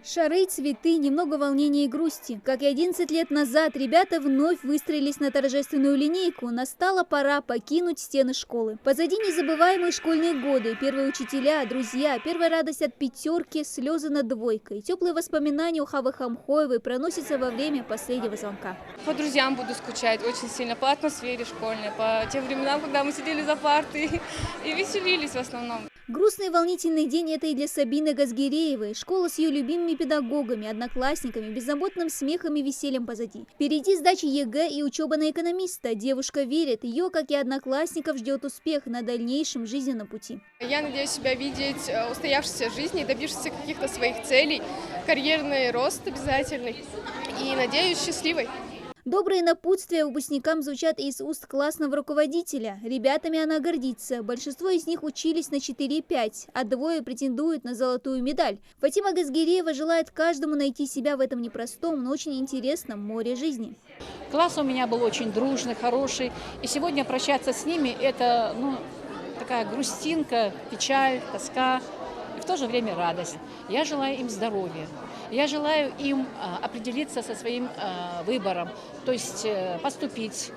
Шары, цветы, немного волнения и грусти. Как и 11 лет назад, ребята вновь выстроились на торжественную линейку. Настала пора покинуть стены школы. Позади незабываемые школьные годы, первые учителя, друзья, первая радость от пятерки, слезы над двойкой. Теплые воспоминания у Хавы Хамхоевой проносятся во время последнего звонка. По друзьям буду скучать очень сильно, по атмосфере школьной, по тем временам, когда мы сидели за партой и веселились в основном. Грустный и волнительный день это и для Сабины Газгиреевой. Школа с ее любимыми педагогами, одноклассниками, беззаботным смехом и весельем позади. Впереди сдача ЕГЭ и учеба на экономиста. Девушка верит, ее, как и одноклассников, ждет успех на дальнейшем жизненном пути. Я надеюсь себя видеть устоявшейся жизни, добившейся каких-то своих целей, карьерный рост обязательный и, надеюсь, счастливой. Добрые напутствия выпускникам звучат из уст классного руководителя. Ребятами она гордится. Большинство из них учились на 4-5, а двое претендуют на золотую медаль. Фатима Газгиреева желает каждому найти себя в этом непростом, но очень интересном море жизни. Класс у меня был очень дружный, хороший. И сегодня прощаться с ними – это такая грустинка, печаль, тоска и в то же время радость. Я желаю им здоровья. Я желаю им определиться со своим выбором, то есть поступить,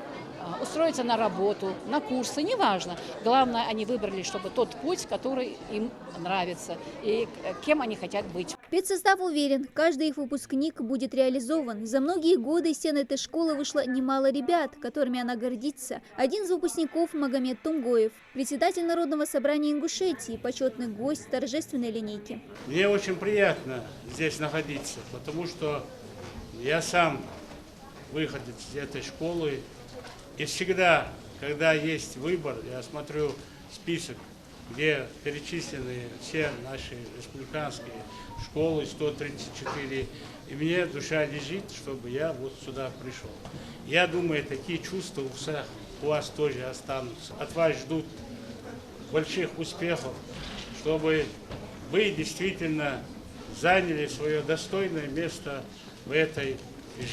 устроиться на работу, на курсы, неважно. Главное, они выбрали, чтобы тот путь, который им нравится и кем они хотят быть. Педсостав уверен, каждый их выпускник будет реализован. За многие годы из стен этой школы вышло немало ребят, которыми она гордится. Один из выпускников – Магомед Тумгоев, председатель Народного собрания Ингушетии, почетный гость торжественной линейки. Мне очень приятно здесь находиться, потому что я сам выходец из этой школы. И всегда, когда есть выбор, я смотрю список, где перечислены все наши республиканские школы, 134, и мне душа лежит, чтобы я вот сюда пришел. Я думаю, такие чувства у вас тоже останутся. От вас ждут больших успехов, чтобы вы действительно заняли свое достойное место в этой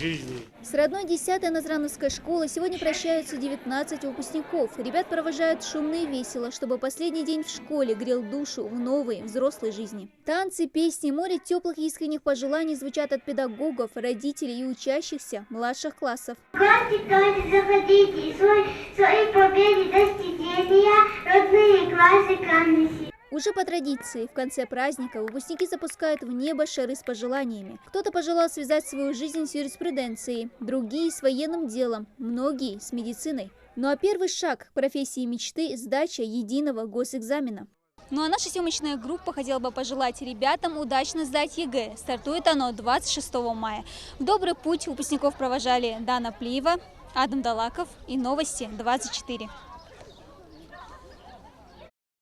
жизни. С родной 10-й Назрановской школы сегодня прощаются 19 выпускников. Ребят провожают шумно и весело, чтобы последний день в школе грел душу в новой взрослой жизни. Танцы, песни, море теплых и искренних пожеланий звучат от педагогов, родителей и учащихся младших классов. Классы тоже заходите, свои победы, достижения, родные классы камни. Уже по традиции, в конце праздника выпускники запускают в небо шары с пожеланиями. Кто-то пожелал связать свою жизнь с юриспруденцией, другие с военным делом, многие с медициной. Ну а первый шаг к профессии мечты – сдача единого госэкзамена. Ну а наша съемочная группа хотела бы пожелать ребятам удачно сдать ЕГЭ. Стартует оно 26 мая. В добрый путь выпускников провожали Дана Плиева, Адам Далаков и Новости 24.